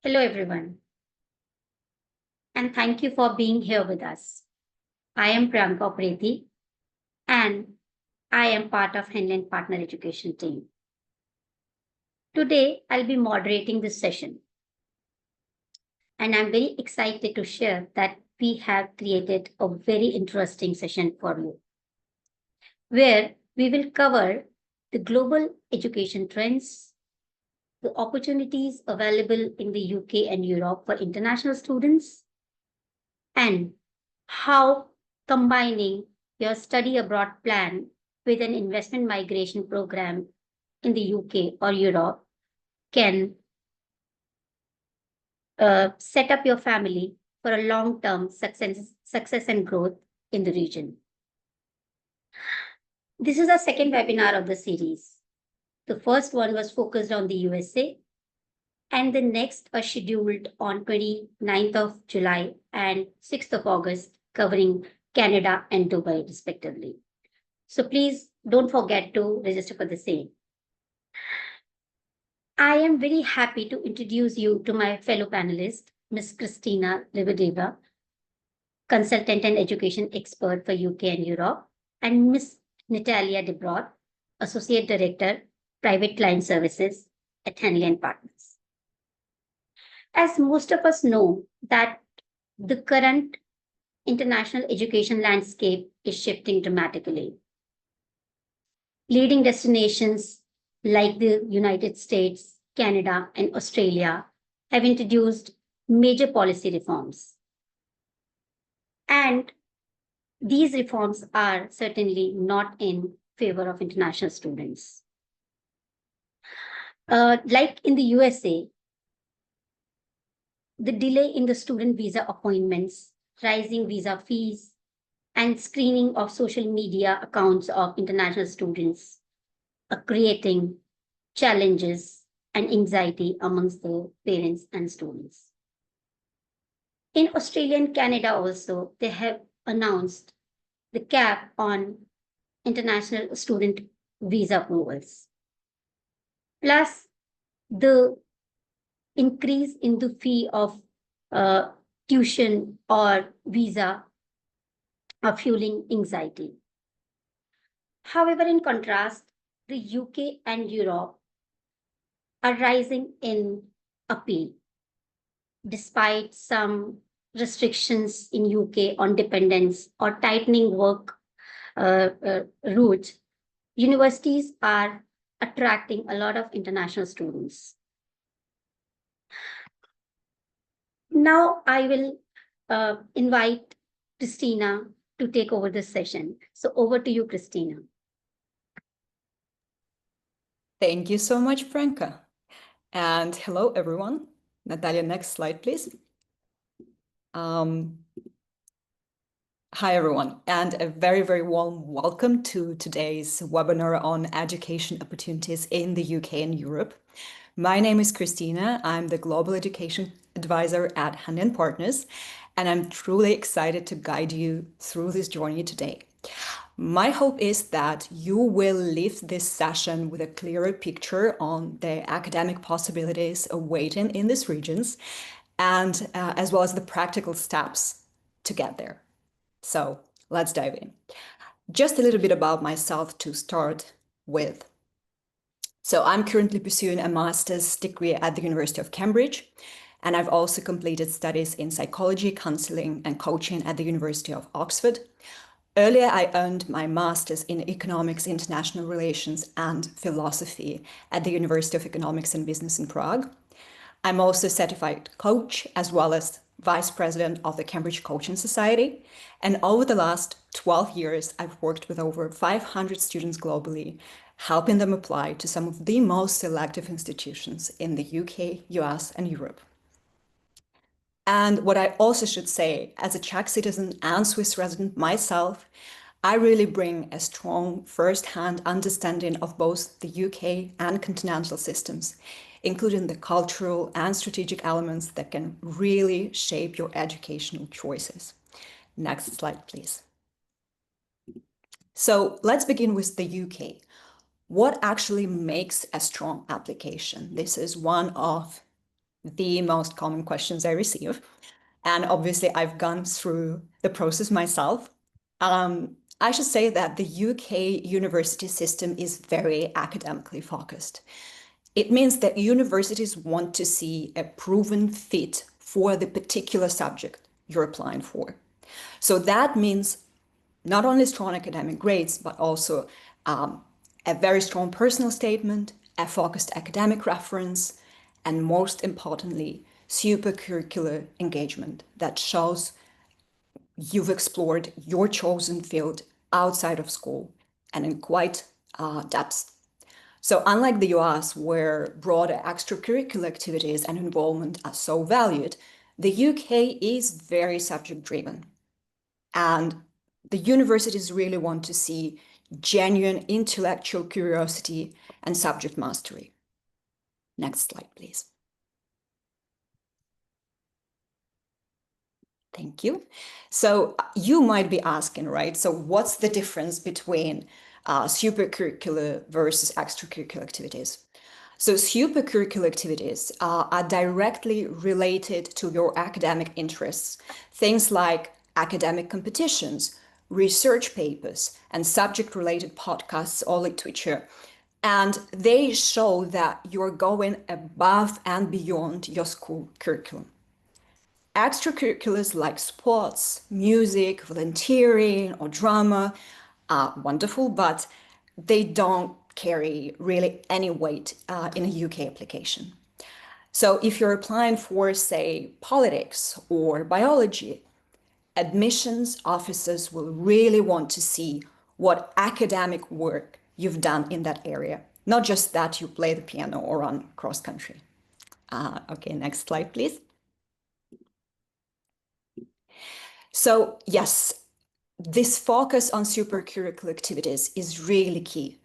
Hello, everyone, and thank you for being here with us. I am Priyanka Preti, and I am part of Henland Partner Education team. Today, I'll be moderating this session, and I'm very excited to share that we have created a very interesting session for you, where we will cover the global education trends, the opportunities available in the UK and Europe for international students, and how combining your study abroad plan with an investment migration program in the UK or Europe can set up your family for a long term success and growth in the region. This is our second webinar of the series. The first one was focused on the USA, and the next are scheduled on 29th of July and 6th of August, covering Canada and Dubai, respectively. So please don't forget to register for the same. I am very happy to introduce you to my fellow panelist, Ms. Christina Rivadeva, consultant and education expert for UK and Europe, and Ms. Natalia Debrot, Associate Director, Private Client Services at Henley & Partners. As most of us know that the current international education landscape is shifting dramatically. Leading destinations like the United States, Canada, and Australia have introduced major policy reforms. And these reforms are certainly not in favor of international students. Like in the USA, the delay in the student visa appointments, rising visa fees, and screening of social media accounts of international students are creating challenges and anxiety amongst the parents and students. In Australia and Canada also, they have announced the cap on international student visa approvals. Plus, the increase in the fee of tuition or visa are fueling anxiety. However, in contrast, the UK and Europe are rising in appeal, despite some restrictions in UK on dependence or tightening work routes. Universities are attracting a lot of international students. Now I will invite Christina to take over this session. So over to you, Christina. Thank you so much, Franca. And hello, everyone. Natalia, next slide, please. Hi, everyone, and a very, very warm welcome to today's webinar on education opportunities in the UK and Europe. My name is Christina. I'm the Global Education Advisor at Henley & Partners, and I'm truly excited to guide you through this journey today. My hope is that you will leave this session with a clearer picture on the academic possibilities awaiting in these regions, and as well as the practical steps to get there. So let's dive in. Just a little bit about myself to start with. So I'm currently pursuing a master's degree at the University of Cambridge, and I've also completed studies in psychology, counseling, and coaching at the University of Oxford. Earlier, I earned my master's in economics, international relations, and philosophy at the University of Economics and Business in Prague. I'm also a certified coach, as well as vice president of the Cambridge Coaching Society. And over the last 12 years, I've worked with over 500 students globally, helping them apply to some of the most selective institutions in the UK, US, and Europe. And what I also should say, as a Czech citizen and Swiss resident myself, I really bring a strong first-hand understanding of both the UK and continental systems, including the cultural and strategic elements that can really shape your educational choices. Next slide, please. So let's begin with the UK. What actually makes a strong application? This is one of the most common questions I receive. And obviously, I've gone through the process myself. I should say that the UK university system is very academically focused. It means that universities want to see a proven fit for the particular subject you're applying for. So that means not only strong academic grades, but also a very strong personal statement, a focused academic reference, and most importantly, supercurricular engagement that shows you've explored your chosen field outside of school and in quite depth. So unlike the US, where broader extracurricular activities and involvement are so valued, the UK is very subject driven. And the universities really want to see genuine intellectual curiosity and subject mastery. Next slide, please. Thank you. So you might be asking, right? So what's the difference between supercurricular versus extracurricular activities? So supercurricular activities are directly related to your academic interests. Things like academic competitions, research papers, and subject-related podcasts or literature. And they show that you're going above and beyond your school curriculum. Extracurriculars like sports, music, volunteering, or drama are wonderful, but they don't carry really any weight in a UK application. So if you're applying for, say, politics or biology, admissions officers will really want to see what academic work you've done in that area, not just that you play the piano or run cross country. Okay, next slide, please. So yes, this focus on supercurricular activities is really key.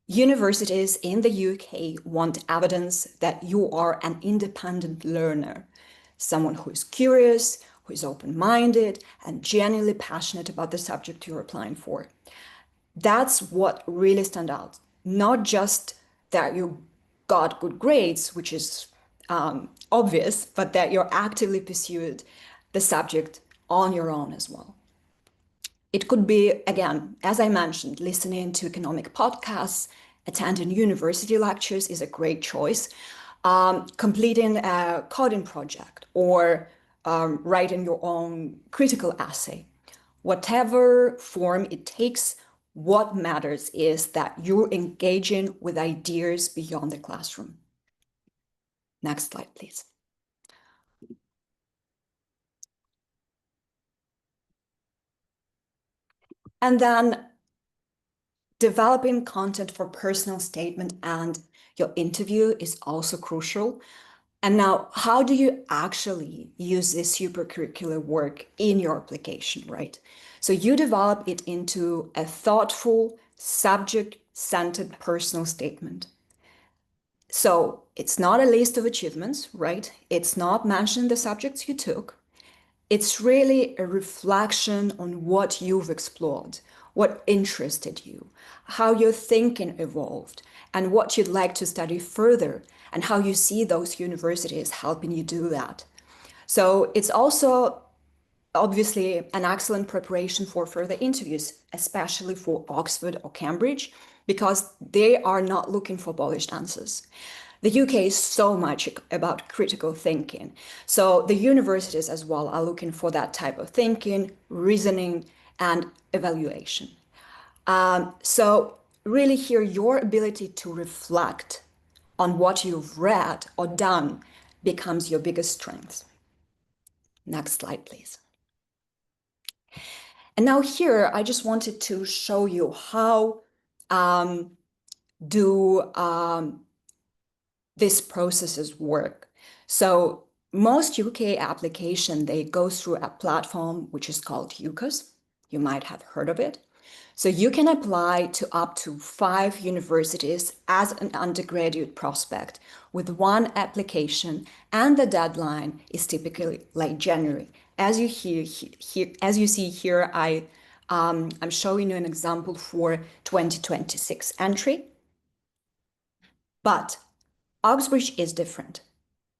Universities in the UK want evidence that you are an independent learner, someone who is curious, who is open-minded, and genuinely passionate about the subject you're applying for. That's what really stands out. Not just that you got good grades, which is obvious, but that you're actively pursued the subject on your own as well. It could be, again, as I mentioned, listening to economic podcasts, attending university lectures is a great choice, completing a coding project, or writing your own critical essay. Whatever form it takes, what matters is that you're engaging with ideas beyond the classroom. Next slide, please. And then developing content for personal statement and your interview is also crucial. And now, how do you actually use this supercurricular work in your application, right? So you develop it into a thoughtful, subject-centered personal statement. So it's not a list of achievements, right? It's not mentioning the subjects you took. It's really a reflection on what you've explored, what interested you, how your thinking evolved, and what you'd like to study further, and how you see those universities helping you do that. So it's also obviously an excellent preparation for further interviews, especially for Oxford or Cambridge, because they are not looking for polished answers. The UK is so much about critical thinking. So the universities as well are looking for that type of thinking, reasoning, and evaluation. So really here, your ability to reflect on what you've read or done becomes your biggest strength. Next slide, please. And now here, I just wanted to show you how these processes work. So most UK application, they go through a platform which is called UCAS. You might have heard of it. So you can apply to up to 5 universities as an undergraduate prospect with one application, and the deadline is typically like January. As you see here, I'm showing you an example for 2026 entry. But Oxbridge is different.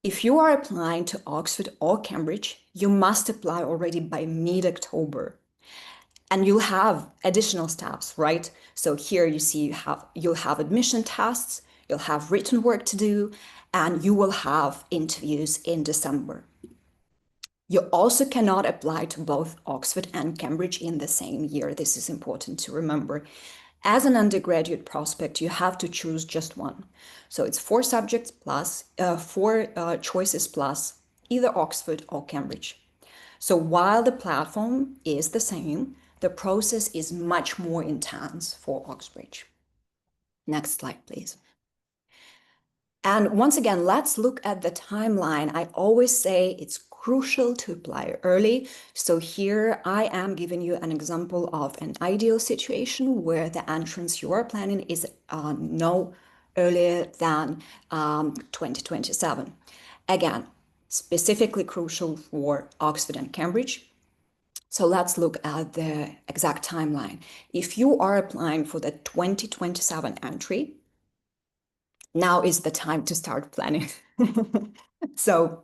If you are applying to Oxford or Cambridge, you must apply already by mid-October. And you'll have additional steps, right? So here you see you'll have admission tests, you'll have written work to do, and you will have interviews in December. You also cannot apply to both Oxford and Cambridge in the same year. This is important to remember. As an undergraduate prospect, you have to choose just one. So it's 4 subjects plus 4 choices plus either Oxford or Cambridge. So while the platform is the same, the process is much more intense for Oxbridge. Next slide, please. And once again, let's look at the timeline. I always say it's crucial to apply early. So here I am giving you an example of an ideal situation where the entrance you are planning is no earlier than 2027. Again, specifically crucial for Oxford and Cambridge. So let's look at the exact timeline. If you are applying for the 2027 entry, now is the time to start planning. So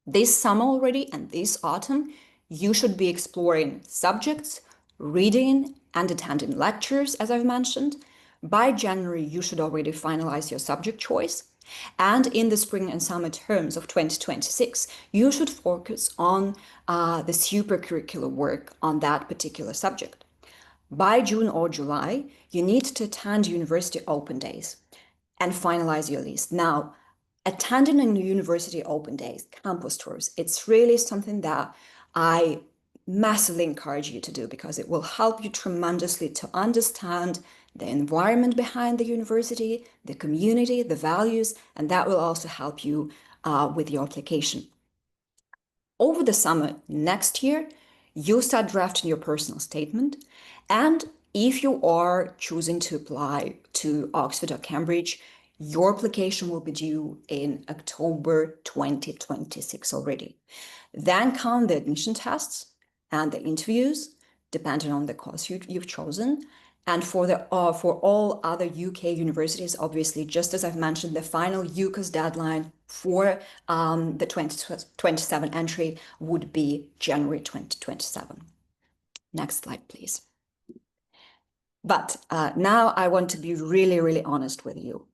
this summer already and this autumn, you should be exploring subjects, reading and attending lectures, as I've mentioned. By January, you should already finalize your subject choice. And in the spring and summer terms of 2026, you should focus on the supercurricular work on that particular subject. By June or July, you need to attend university open days and finalize your list. Now, attending a university open days, campus tours, it's really something that I massively encourage you to do because it will help you tremendously to understand the environment behind the university, the community, the values, and that will also help you with your application. Over the summer next year, you'll start drafting your personal statement. And if you are choosing to apply to Oxford or Cambridge, your application will be due in October 2026 already. Then come the admission tests and the interviews, depending on the course you've chosen. And for all other UK universities, obviously, just as I've mentioned, the final UCAS deadline for the 2027 entry would be January 2027. Next slide, please. But now I want to be really, really honest with you.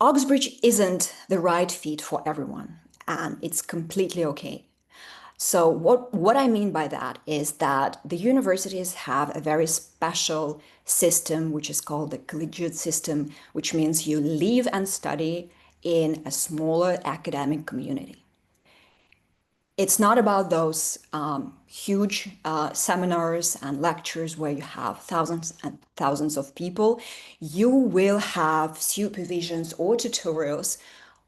Oxbridge isn't the right fit for everyone, and it's completely okay. So what I mean by that is that the universities have a very special system, which is called the collegiate system, which means you live and study in a smaller academic community. It's not about those huge seminars and lectures where you have thousands and thousands of people. You will have supervisions or tutorials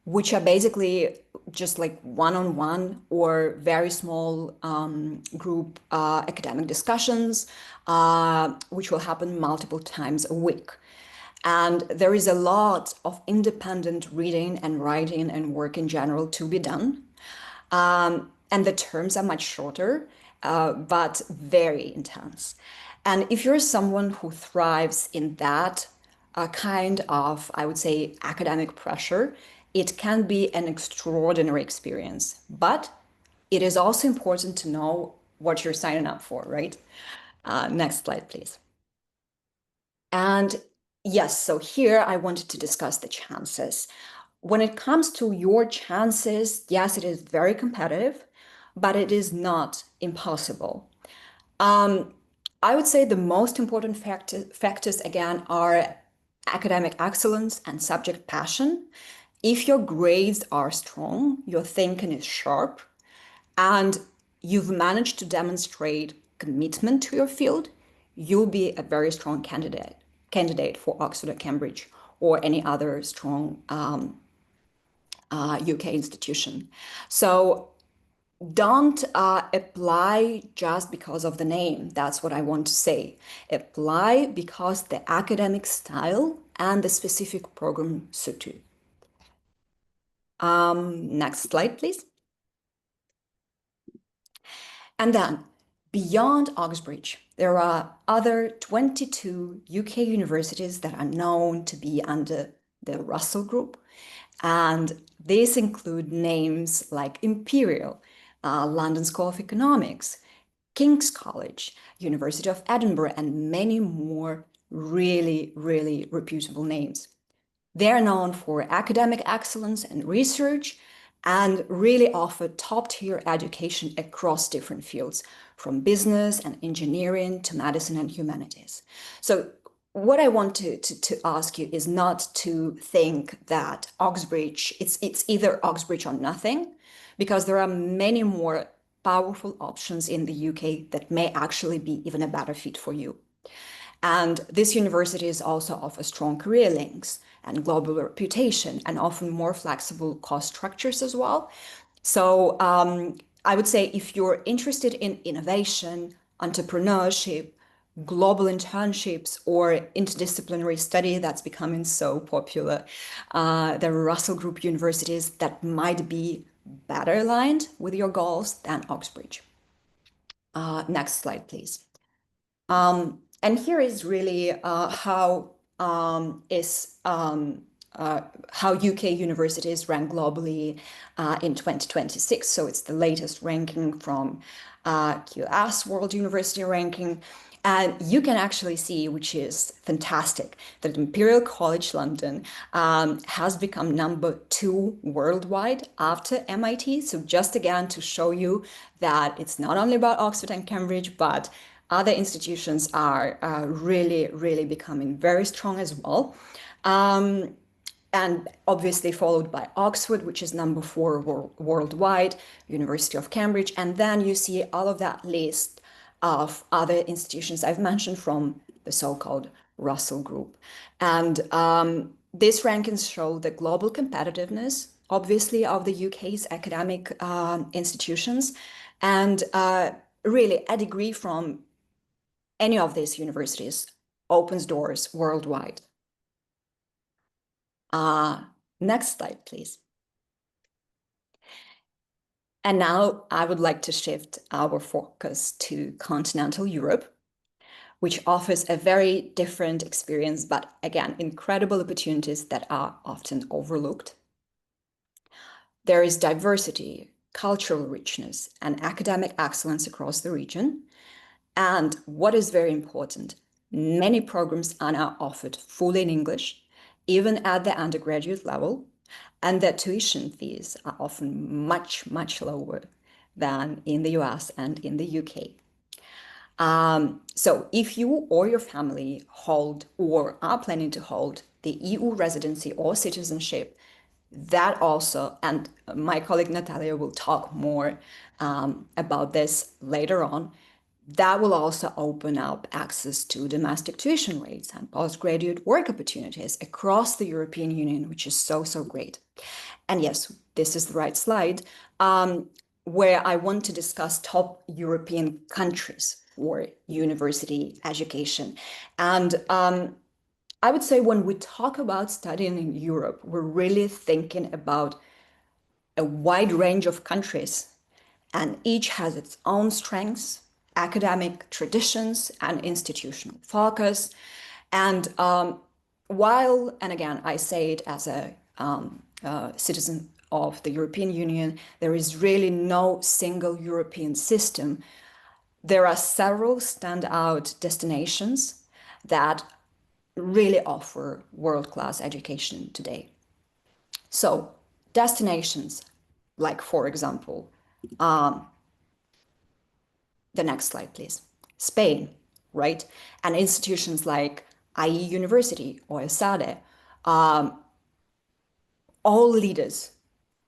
which are basically just like one-on-one or very small group academic discussions, which will happen multiple times a week. And there is a lot of independent reading and writing and work in general to be done. And the terms are much shorter, but very intense. And if you're someone who thrives in that kind of, I would say, academic pressure, it can be an extraordinary experience. But it is also important to know what you're signing up for, right? Next slide, please. And yes, so here I wanted to discuss the chances. When it comes to your chances, yes, it is very competitive, but it is not impossible. I would say the most important factors again are academic excellence and subject passion. If your grades are strong, your thinking is sharp, and you've managed to demonstrate commitment to your field, you'll be a very strong candidate for Oxford or Cambridge or any other strong UK institution. So don't apply just because of the name. That's what I want to say. Apply because the academic style and the specific program suit you. Next slide, please. And then beyond Oxbridge, there are other 22 UK universities that are known to be under the Russell Group. And these include names like Imperial, London School of Economics, King's College, University of Edinburgh, and many more really, really reputable names. They're known for academic excellence and research and really offer top-tier education across different fields, from business and engineering to medicine and humanities. So what I want to ask you is not to think that Oxbridge, it's either Oxbridge or nothing, because there are many more powerful options in the UK that may actually be even a better fit for you. And these universities also offer strong career links and global reputation and often more flexible cost structures as well. So I would say if you're interested in innovation, entrepreneurship, global internships, or interdisciplinary study that's becoming so popular, there are Russell Group universities that might be better aligned with your goals than Oxbridge. Next slide, please. And here is really how UK universities rank globally in 2026. So it's the latest ranking from QS World University Ranking. And you can actually see, which is fantastic, that Imperial College London has become #2 worldwide after MIT. So just again to show you that it's not only about Oxford and Cambridge, but other institutions are really, really becoming very strong as well. And obviously followed by Oxford, which is #4 worldwide, University of Cambridge. And then you see all of that list of other institutions I've mentioned from the so-called Russell Group. And these rankings show the global competitiveness, obviously, of the UK's academic institutions. And really, a degree from any of these universities opens doors worldwide. Next slide, please. And now I would like to shift our focus to continental Europe, which offers a very different experience, but again, incredible opportunities that are often overlooked. There is diversity, cultural richness, and academic excellence across the region. And what is very important, many programs are now offered fully in English, even at the undergraduate level, and their tuition fees are often much, much lower than in the US and in the UK. So if you or your family hold or are planning to hold the EU residency or citizenship, that also, and my colleague Natalia will talk more about this later on, that will also open up access to domestic tuition rates and postgraduate work opportunities across the European Union, which is so, so great. And yes, this is the right slide, where I want to discuss top European countries for university education. And I would say when we talk about studying in Europe, we're really thinking about a wide range of countries, and each has its own strengths, academic traditions, and institutional focus. And while, and again, I say it as a citizen of the European Union, there is really no single European system. There are several standout destinations that really offer world-class education today. So destinations like, for example, the next slide, please. Spain, right? And institutions like IE University or ESADE, all leaders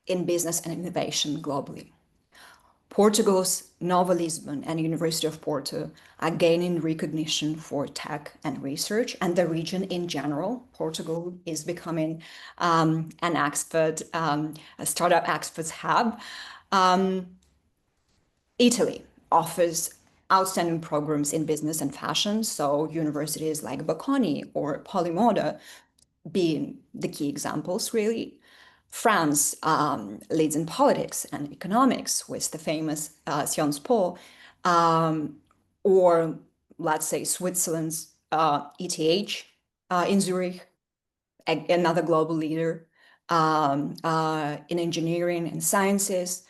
in business and innovation globally. Portugal's Nova Lisbon and University of Porto are gaining recognition for tech and research, and the region in general. Portugal is becoming an expert, a startup experts hub. Italy offers outstanding programs in business and fashion, so universities like Bocconi or Polymoda being the key examples, really. France leads in politics and economics with the famous Sciences Po, or let's say Switzerland's ETH in Zurich, another global leader in engineering and sciences.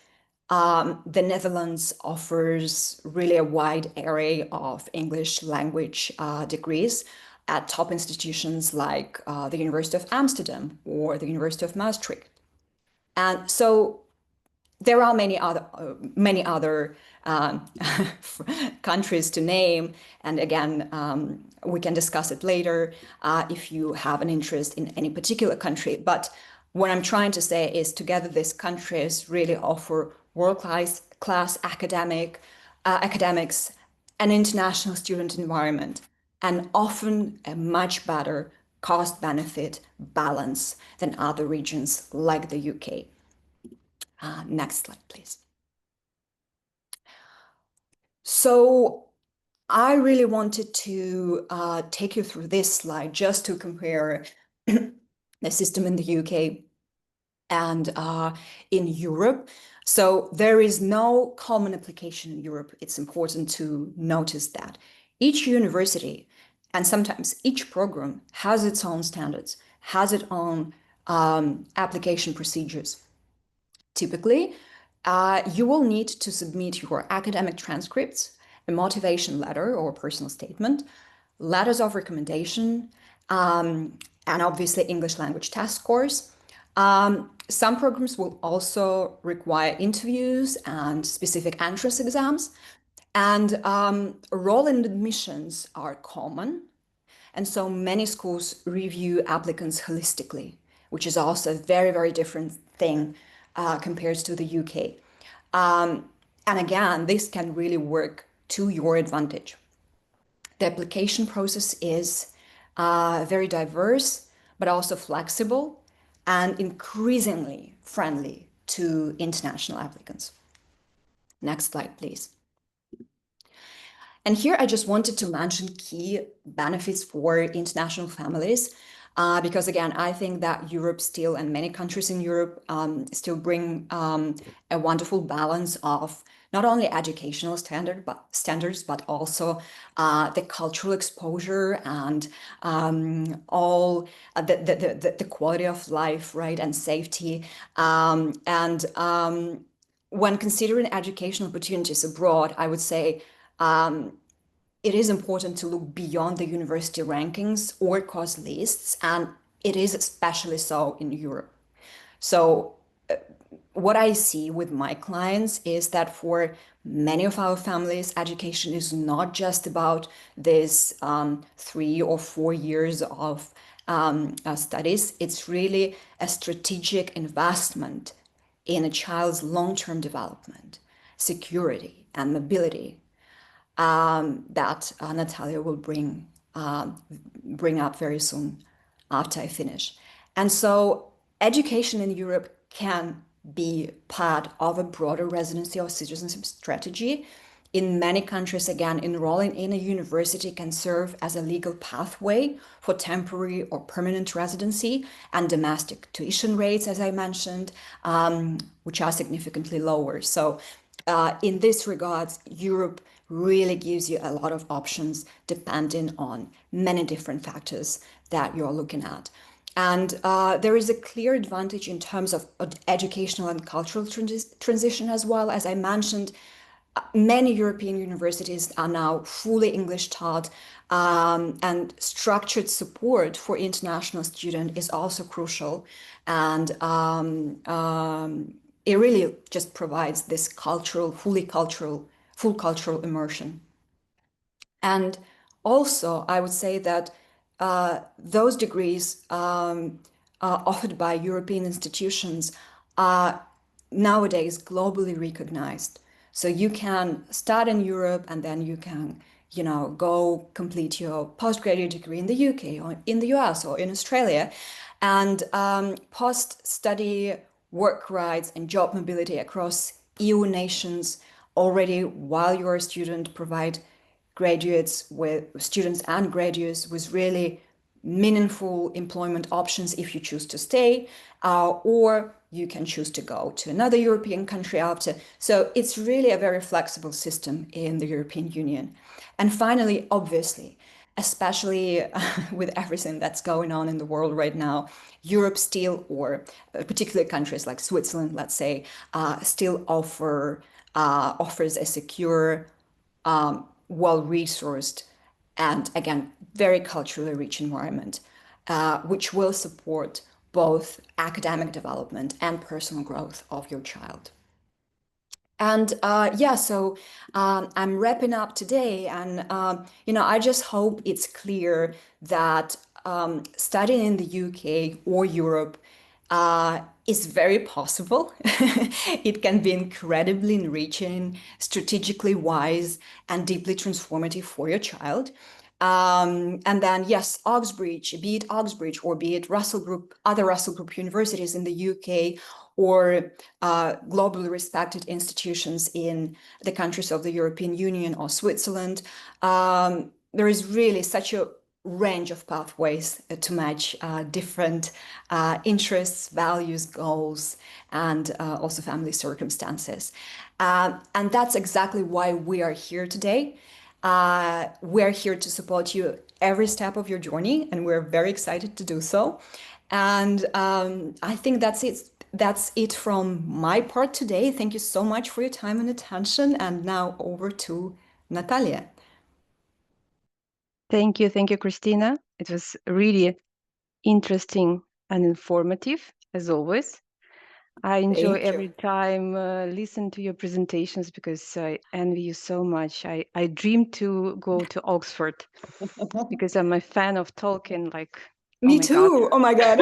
The Netherlands offers really a wide array of English language degrees at top institutions like the University of Amsterdam or the University of Maastricht. And so there are many other countries to name, and again, we can discuss it later if you have an interest in any particular country. But what I'm trying to say is, together, these countries really offer world-class academics, an international student environment, and often a much better cost-benefit balance than other regions like the UK. Next slide, please. So I really wanted to take you through this slide just to compare the system in the UK and in Europe. So there is no common application in Europe. It's important to notice that. Each university and sometimes each program has its own standards, has its own application procedures. Typically, you will need to submit your academic transcripts, a motivation letter or personal statement, letters of recommendation, and obviously English language test scores. Some programs will also require interviews and specific entrance exams. And roll-in admissions are common. And so many schools review applicants holistically, which is also a very, very different thing compared to the UK. And again, this can really work to your advantage. The application process is very diverse, but also flexible and increasingly friendly to international applicants. Next slide, please. And here I just wanted to mention key benefits for international families, because again, I think that Europe still, and many countries in Europe still bring a wonderful balance of not only educational standards, but also the cultural exposure and all the quality of life, right, and safety. When considering educational opportunities abroad, I would say it is important to look beyond the university rankings or course lists, and it is especially so in Europe. So what I see with my clients is that for many of our families, education is not just about this 3 or 4 years of studies. It's really a strategic investment in a child's long-term development, security, and mobility that Natalia will bring up very soon after I finish. And so education in Europe can be part of a broader residency or citizenship strategy. In many countries, again, enrolling in a university can serve as a legal pathway for temporary or permanent residency, and domestic tuition rates, as I mentioned, which are significantly lower. So in this regards, Europe really gives you a lot of options depending on many different factors that you're looking at. And there is a clear advantage in terms of educational and cultural transition as well. As I mentioned, many European universities are now fully English taught, and structured support for international students is also crucial. And it really just provides this full cultural immersion. And also, I would say that those degrees offered by European institutions are nowadays globally recognized. So you can start in Europe and then you can, go complete your postgraduate degree in the UK or in the US or in Australia. And post-study work rights and job mobility across EU nations already, while you're a student, provide students and graduates with really meaningful employment options if you choose to stay, or you can choose to go to another European country after. So it's really a very flexible system in the European Union. And finally, obviously, especially with everything that's going on in the world right now, Europe still, or particularly countries like Switzerland, let's say, still offers a secure, well-resourced, and again, very culturally rich environment, which will support both academic development and personal growth of your child. And yeah, so I'm wrapping up today, and I just hope it's clear that studying in the UK or Europe is very possible. It can be incredibly enriching, strategically wise, and deeply transformative for your child. And then, yes, Oxbridge, be it Oxbridge or be it Russell Group, other Russell Group universities in the UK, or globally respected institutions in the countries of the European Union or Switzerland, there is really such a range of pathways to match different interests, values, goals, and also family circumstances. And that's exactly why we are here today. We're here to support you every step of your journey, and we're very excited to do so. And I think that's it. That's it from my part today. Thank you so much for your time and attention. And now over to Natalia. Thank you, Christina. It was really interesting and informative, as always. I enjoy Thank you. every time listen to your presentations because I envy you so much. I dream to go to Oxford because I'm a fan of Tolkien. Like, Me oh my too. God. Oh my God.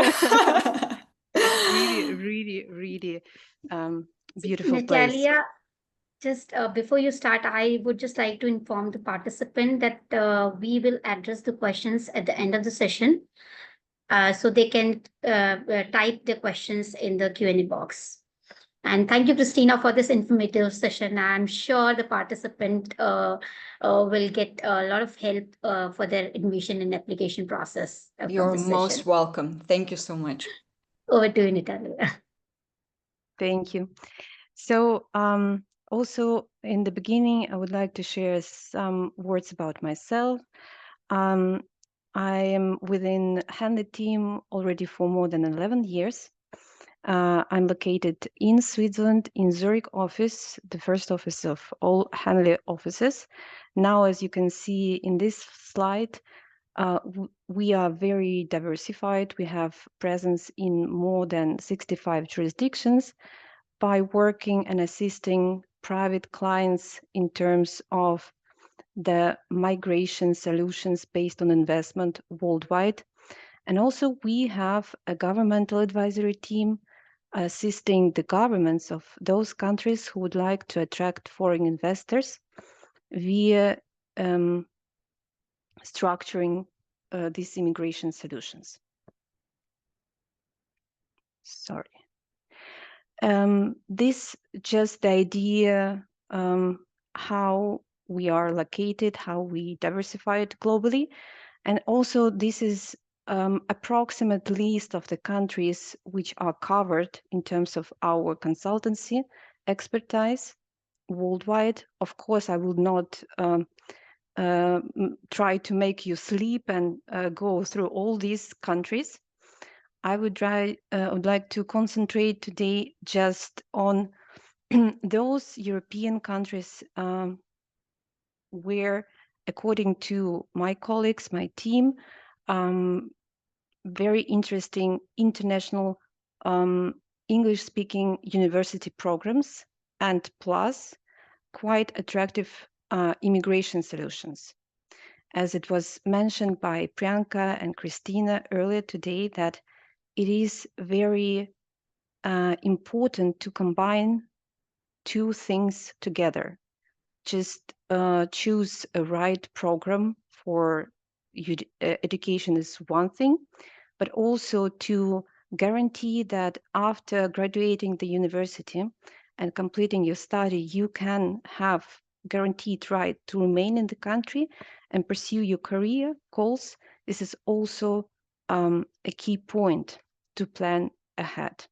It's really, really, really beautiful place. Natalia, just before you start, I would just like to inform the participant that we will address the questions at the end of the session. So they can type the questions in the Q&A box. And thank you, Christina, for this informative session. I'm sure the participant will get a lot of help for their admission and application process. You're most welcome. Thank you so much. Over to you, Natalia. Thank you. So also in the beginning, I would like to share some words about myself. I am within Henley team already for more than 11 years. I'm located in Switzerland, in Zurich office, the first office of all Henley offices. Now, as you can see in this slide, we are very diversified. We have presence in more than 65 jurisdictions by working and assisting private clients in terms of the migration solutions based on investment worldwide. And also we have a governmental advisory team assisting the governments of those countries who would like to attract foreign investors via structuring these immigration solutions. Sorry. This just the idea how we are located, how we diversified globally. And also this is approximate list of the countries which are covered in terms of our consultancy expertise worldwide. Of course, I will not try to make you sleep and go through all these countries. I would like to concentrate today just on those European countries where, according to my colleagues, my team, very interesting international English-speaking university programs, and plus quite attractive immigration solutions. As it was mentioned by Priyanka and Christina earlier today, that it is very important to combine two things together. Just choose a right program for education is one thing, but also to guarantee that after graduating the university and completing your study, you can have guaranteed right to remain in the country and pursue your career goals. This is also a key point to plan ahead.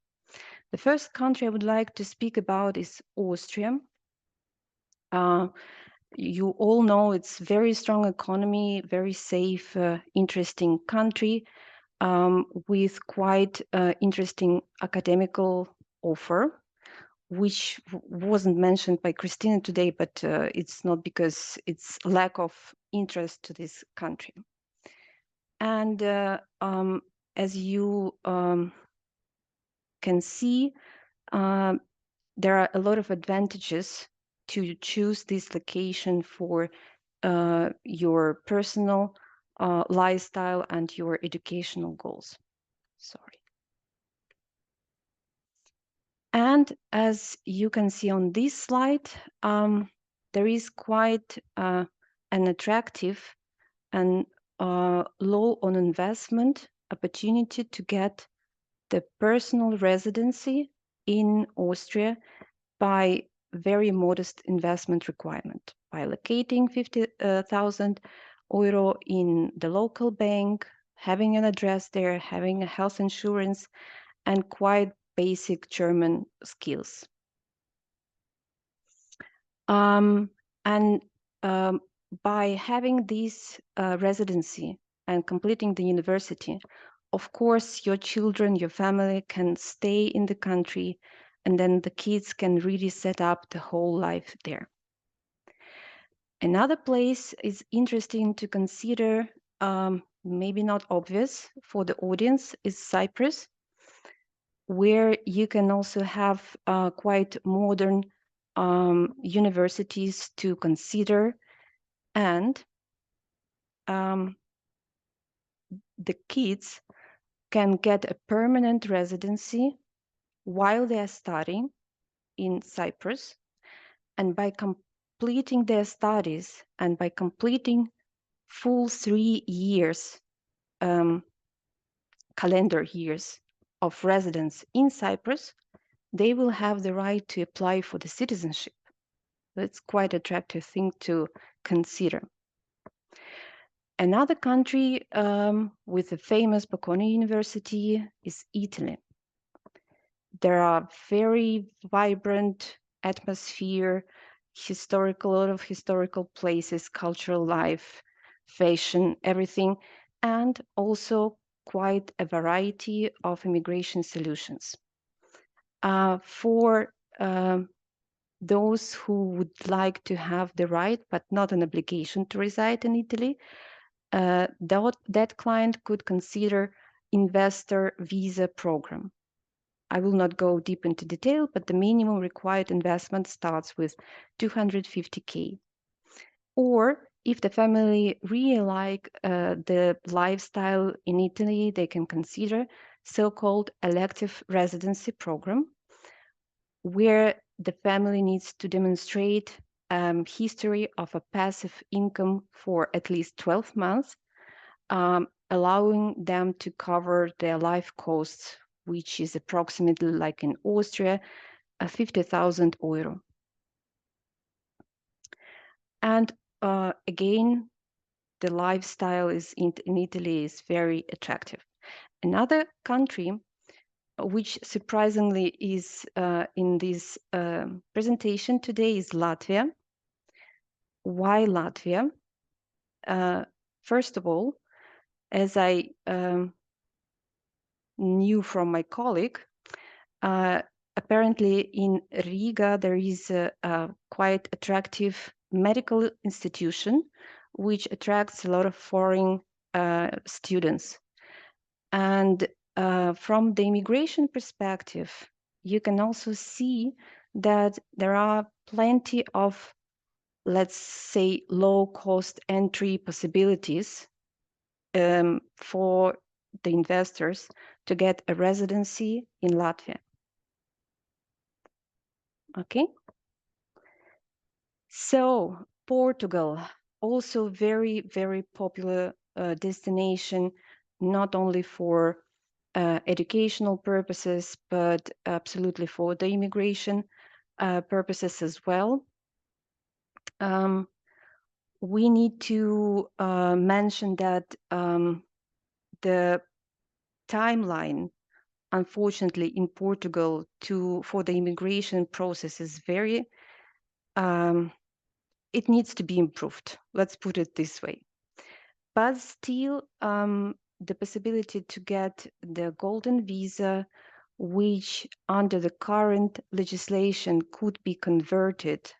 The first country I would like to speak about is Austria. you all know it's very strong economy, very safe, interesting country, with quite interesting academical offer, which wasn't mentioned by Christina today, but it's not because it's lack of interest to this country. And as you can see, there are a lot of advantages to choose this location for your personal lifestyle and your educational goals. Sorry. And as you can see on this slide, there is quite an attractive and low on investment opportunity to get the personal residency in Austria by very modest investment requirement, by allocating 50,000 euro in the local bank, having an address there, having a health insurance, and quite basic German skills. By having this residency and completing the university, of course, your children, your family can stay in the country, and then the kids can really set up the whole life there. Another place is interesting to consider, maybe not obvious for the audience, is Cyprus, where you can also have quite modern universities to consider, and the kids can get a permanent residency while they are studying in Cyprus, and by completing their studies and by completing full 3 years, calendar years of residence in Cyprus, they will have the right to apply for the citizenship. That's quite an attractive thing to consider. Another country with a famous Bocconi University is Italy. There are very vibrant atmosphere, a lot of historical places, cultural life, fashion, everything, and also quite a variety of immigration solutions. For those who would like to have the right, but not an obligation to reside in Italy, that client could consider investor visa program. I will not go deep into detail, but the minimum required investment starts with 250K. Or if the family really like the lifestyle in Italy, they can consider so-called elective residency program, where the family needs to demonstrate history of a passive income for at least 12 months, allowing them to cover their life costs, which is approximately, like in Austria, 50,000 euro. And again, the lifestyle in Italy is very attractive. Another country which surprisingly is in this presentation today is Latvia. Why Latvia? First of all, as I knew from my colleague, apparently in Riga there is a quite attractive medical institution which attracts a lot of foreign students. And from the immigration perspective, you can also see that there are plenty of, let's say, low-cost entry possibilities for the investors to get a residency in Latvia. Okay. So Portugal, also very, very popular destination, not only for educational purposes, but absolutely for the immigration purposes as well. We need to mention that the timeline, unfortunately, in Portugal for the immigration process is very it needs to be improved. Let's put it this way. But still, the possibility to get the golden visa, which under the current legislation could be converted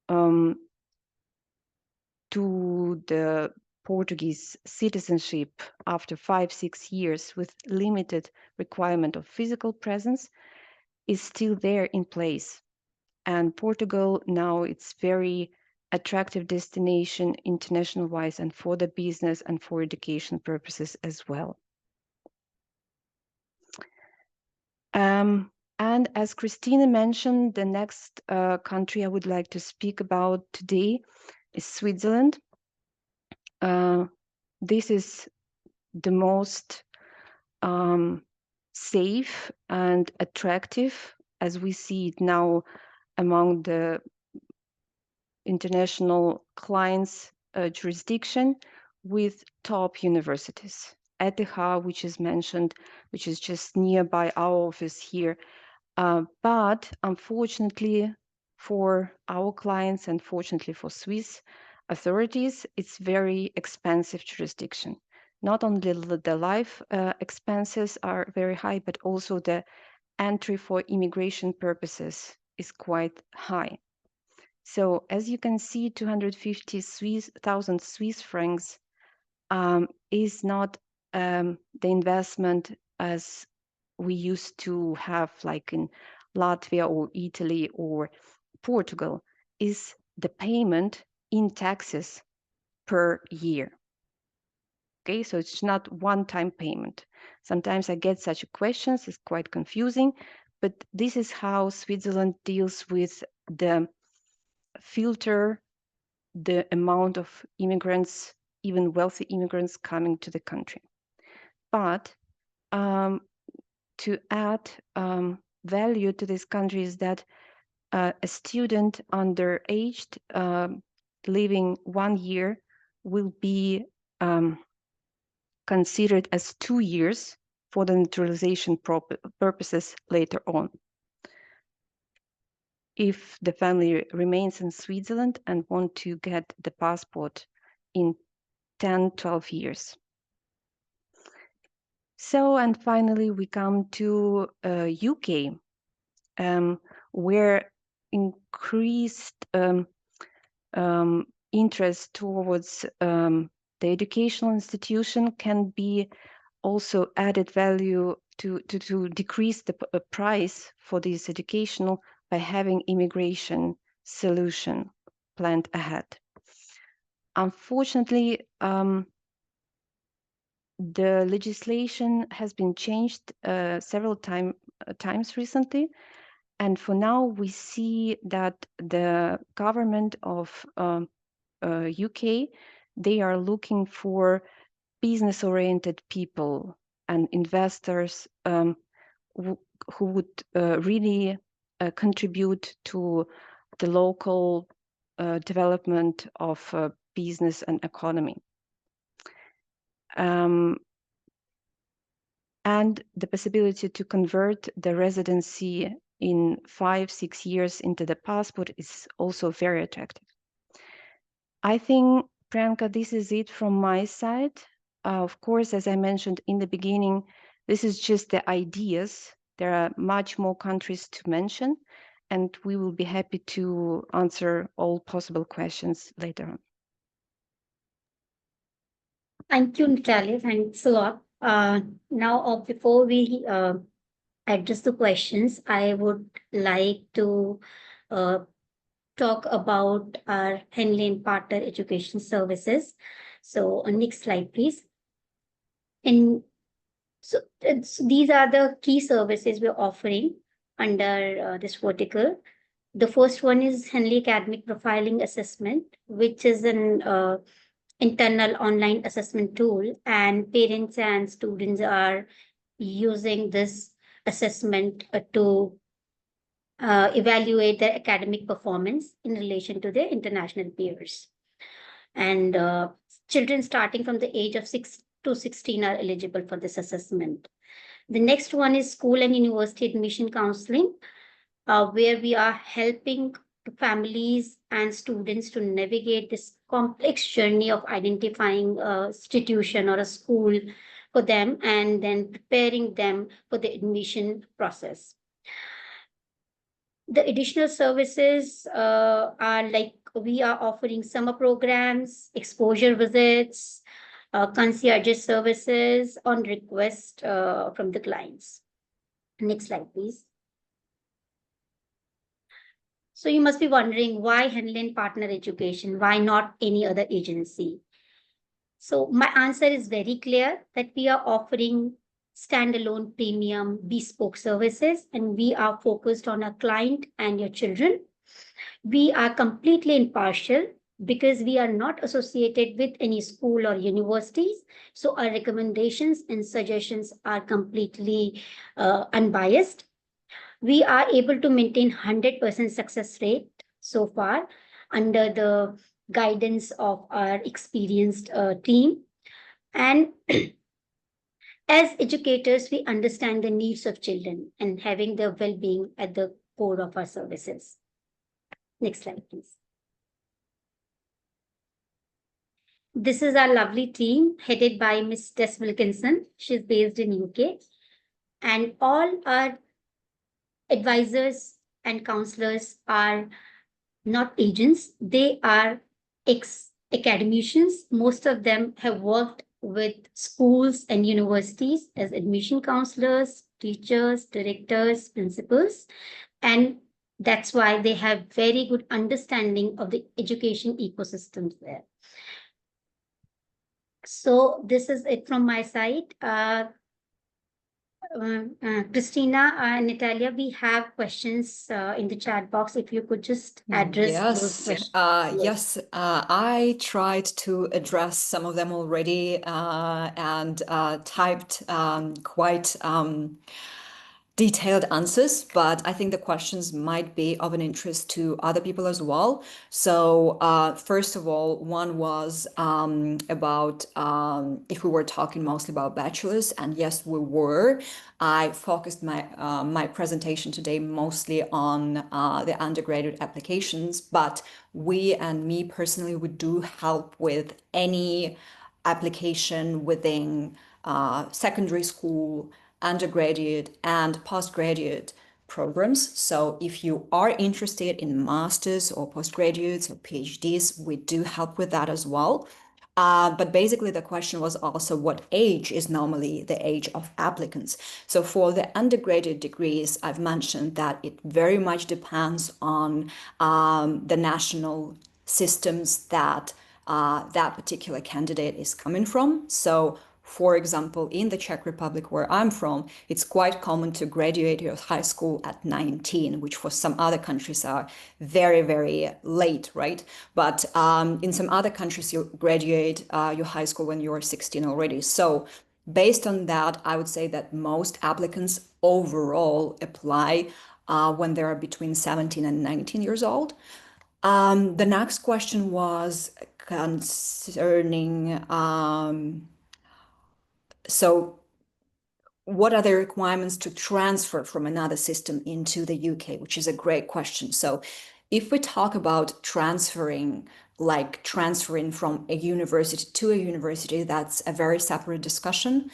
to the Portuguese citizenship after 5-6 years with limited requirement of physical presence, is still there in place. And Portugal now, it's very attractive destination international wise and for the business and for education purposes as well. And as Christina mentioned, the next country I would like to speak about today is Switzerland. This is the most safe and attractive, as we see it now among the international clients jurisdiction, with top universities. ETH, which is mentioned, which is just nearby our office here. But unfortunately for our clients and fortunately for Swiss authorities, it's very expensive jurisdiction. Not only the life expenses are very high, but also the entry for immigration purposes is quite high. So as you can see, 250,000 Swiss francs is not the investment as we used to have like in Latvia or Italy or Portugal, is the payment in taxes per year. Okay, so it's not one-time payment. Sometimes I get such questions, it's quite confusing, but this is how Switzerland deals with the filter the amount of immigrants, even wealthy immigrants, coming to the country. But to add value to this country is that a student underaged living 1 year will be considered as 2 years for the naturalization purposes later on, if the family remains in Switzerland and want to get the passport in 10-12 years. So, and finally, we come to UK, where increased interest towards the educational institution can be also added value to decrease the price for this educational by having immigration solution planned ahead. Unfortunately, the legislation has been changed several times recently, and for now we see that the government of UK, they are looking for business-oriented people and investors who would really contribute to the local development of business and economy. And the possibility to convert the residency in 5-6 years into the passport is also very attractive. I think, Priyanka, this is it from my side. Of course, as I mentioned in the beginning, this is just the ideas. There are much more countries to mention, and we will be happy to answer all possible questions later on. Thank you, Natalia. Thanks a lot. Now, before we address the questions, I would like to talk about our Henley & Partner Education Services. So, next slide, please. So these are the key services we're offering under this vertical. The first one is Henley Academic Profiling Assessment, which is an internal online assessment tool, and parents and students are using this assessment to evaluate their academic performance in relation to their international peers. And children starting from the age of 6 to 16 are eligible for this assessment. The next one is School and University Admission Counseling, where we are helping to families and students to navigate this complex journey of identifying a institution or a school for them and then preparing them for the admission process. The additional services are like we are offering summer programs, exposure visits, concierge services on request from the clients. Next slide, please. So you must be wondering why Henley Partner Education? Why not any other agency? So my answer is very clear that we are offering standalone premium bespoke services and we are focused on our client and your children. We are completely impartial because we are not associated with any school or universities. So our recommendations and suggestions are completely unbiased. We are able to maintain 100% success rate so far under the guidance of our experienced team. And as educators, we understand the needs of children and having their well-being at the core of our services. Next slide, please. This is our lovely team headed by Miss Tess Wilkinson. She's based in UK. And all our advisors and counselors are not agents. They are ex-academicians. Most of them have worked with schools and universities as admission counselors, teachers, directors, principals. And that's why they have very good understanding of the education ecosystems there. So this is it from my side. Christina and Natalia, we have questions in the chat box. If you could just address those questions. Yes, I tried to address some of them already and typed quite detailed answers, but I think the questions might be of an interest to other people as well. So first of all, one was about if we were talking mostly about bachelors, and yes, we were. I focused my presentation today mostly on the undergraduate applications, but we and me personally, we do help with any application within secondary school, undergraduate and postgraduate programs. So if you are interested in masters or postgraduates or PhDs, we do help with that as well. But basically the question was also what age is normally the age of applicants. So for the undergraduate degrees, I've mentioned that it very much depends on the national systems that that particular candidate is coming from. So for example, in the Czech Republic, where I'm from, it's quite common to graduate your high school at 19, which for some other countries are very, very late, right? But in some other countries, you graduate your high school when you're 16 already. So based on that, I would say that most applicants overall apply when they're between 17 and 19 years old. The next question was concerning so what are the requirements to transfer from another system into the UK, which is a great question. So if we talk about transferring, like transferring from a university to a university, that's a very separate discussion.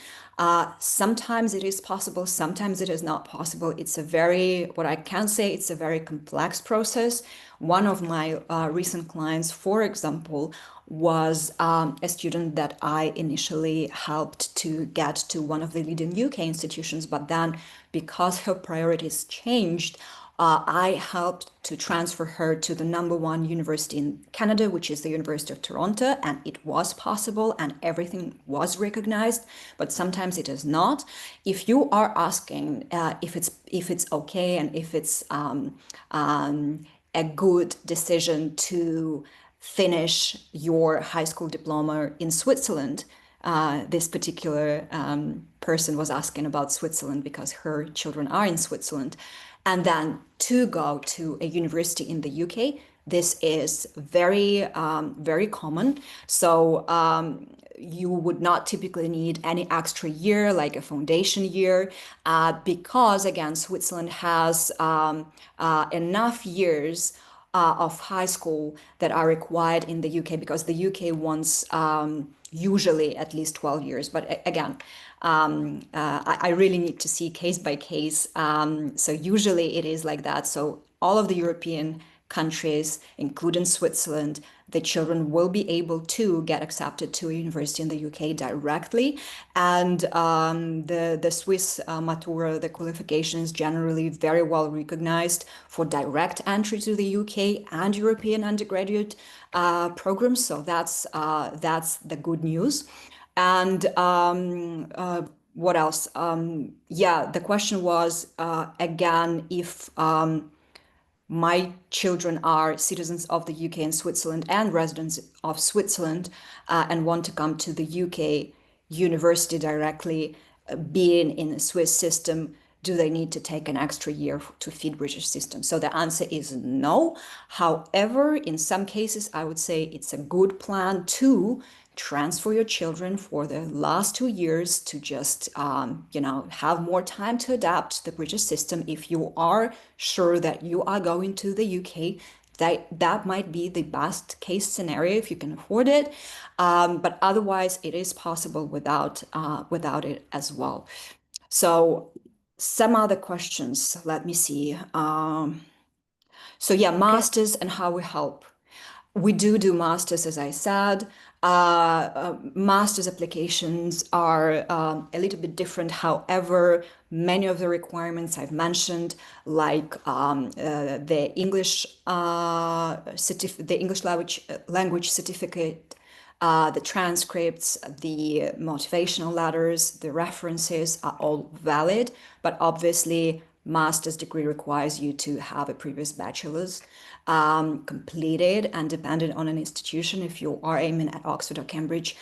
Sometimes it is possible, sometimes it is not possible. It's a very, what I can say, it's a very complex process. One of my recent clients, for example, was a student that I initially helped to get to one of the leading UK institutions, but then because her priorities changed, I helped to transfer her to the #1 university in Canada, which is the University of Toronto, and it was possible and everything was recognized, but sometimes it is not. If you are asking if it's okay and if it's a good decision to finish your high school diploma in Switzerland, this particular person was asking about Switzerland because her children are in Switzerland, and then to go to a university in the UK, this is very, very common. So you would not typically need any extra year, like a foundation year, because again, Switzerland has enough years of high school that are required in the UK, because the UK wants usually at least 12 years. But again, I really need to see case by case. So usually it is like that. So all of the European countries, including Switzerland, the children will be able to get accepted to a university in the UK directly. And the Swiss Matura, the qualification is generally very well recognized for direct entry to the UK and European undergraduate programs. So that's the good news. And what else? Yeah, the question was again, if my children are citizens of the UK and Switzerland and residents of Switzerland and want to come to the UK university directly, being in the Swiss system, do they need to take an extra year to feed British system? So the answer is no. However, in some cases, I would say it's a good plan to transfer your children for the last 2 years to just, have more time to adapt to the British system. If you are sure that you are going to the UK, that might be the best case scenario if you can afford it. But otherwise, it is possible without it as well. So some other questions, let me see. So yeah, masters and how we help. We do masters, as I said. Masters applications are a little bit different. However, many of the requirements I've mentioned, like the English language certificate, the transcripts, the motivational letters, the references are all valid, but obviously master's degree requires you to have a previous bachelor's completed, and depending on an institution, if you are aiming at Oxford or Cambridge,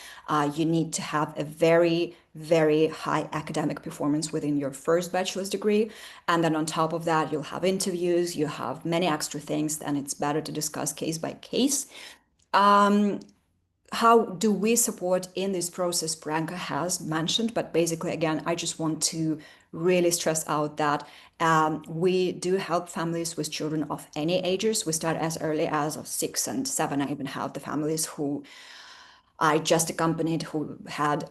you need to have a very, very high academic performance within your first bachelor's degree. And then on top of that, you'll have interviews, you have many extra things, and it's better to discuss case by case. How do we support in this process? Priyanka has mentioned, but basically, again, I just want to really stress out that we do help families with children of any ages. We start as early as 6 and 7. I even have the families who I just accompanied who had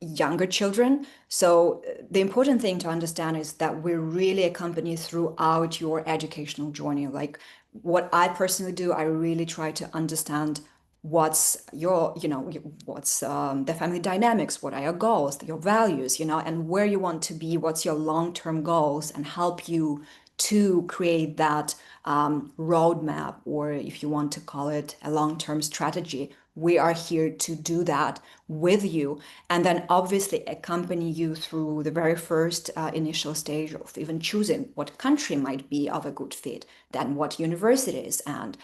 younger children. So the important thing to understand is that we really accompany throughout your educational journey. Like what I personally do, I really try to understand what's what's the family dynamics, what are your goals, your values, and where you want to be, what's your long-term goals, and help you to create that roadmap, or if you want to call it a long-term strategy. We are here to do that with you, and then obviously accompany you through the very first initial stage of even choosing what country might be of a good fit, then what universities, and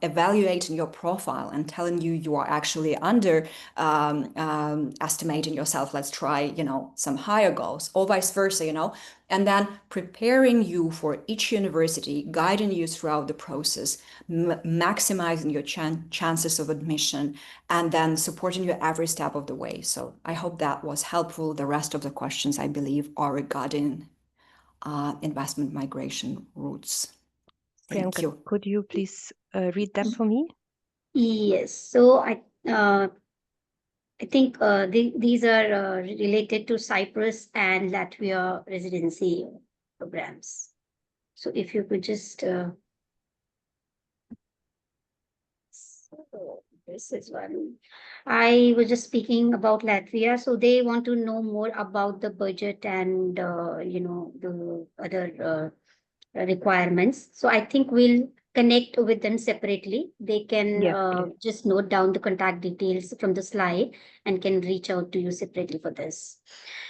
evaluating your profile and telling you are actually estimating yourself. Let's try some higher goals, or vice versa, and then preparing you for each university, guiding you throughout the process, maximizing your chances of admission, and then supporting you every step of the way. So I hope that was helpful. The rest of the questions, I believe, are regarding investment migration routes. Thank Priyanka, you. could you please read them for me? Yes. So I think these are related to Cyprus and Latvia residency programs. So if you could just this is one. I was just speaking about Latvia, so they want to know more about the budget and the other requirements. So I think we'll connect with them separately. They can Yes, please. just note down the contact details from the slide and can reach out to you separately for this.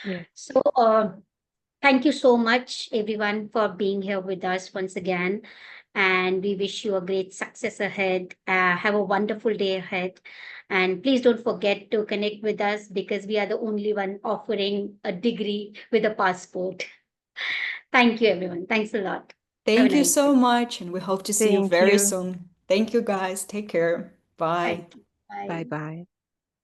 Yes. So thank you so much, everyone, for being here with us once again. And we wish you a great success ahead. Have a wonderful day ahead. And please don't forget to connect with us, because we are the only one offering a degree with a passport. Thank you, everyone. Thanks a lot. Thank you so much, and we hope to see you Thank very you. soon. Thank you, guys. Take care. Bye. Thank you. Bye. Bye-bye.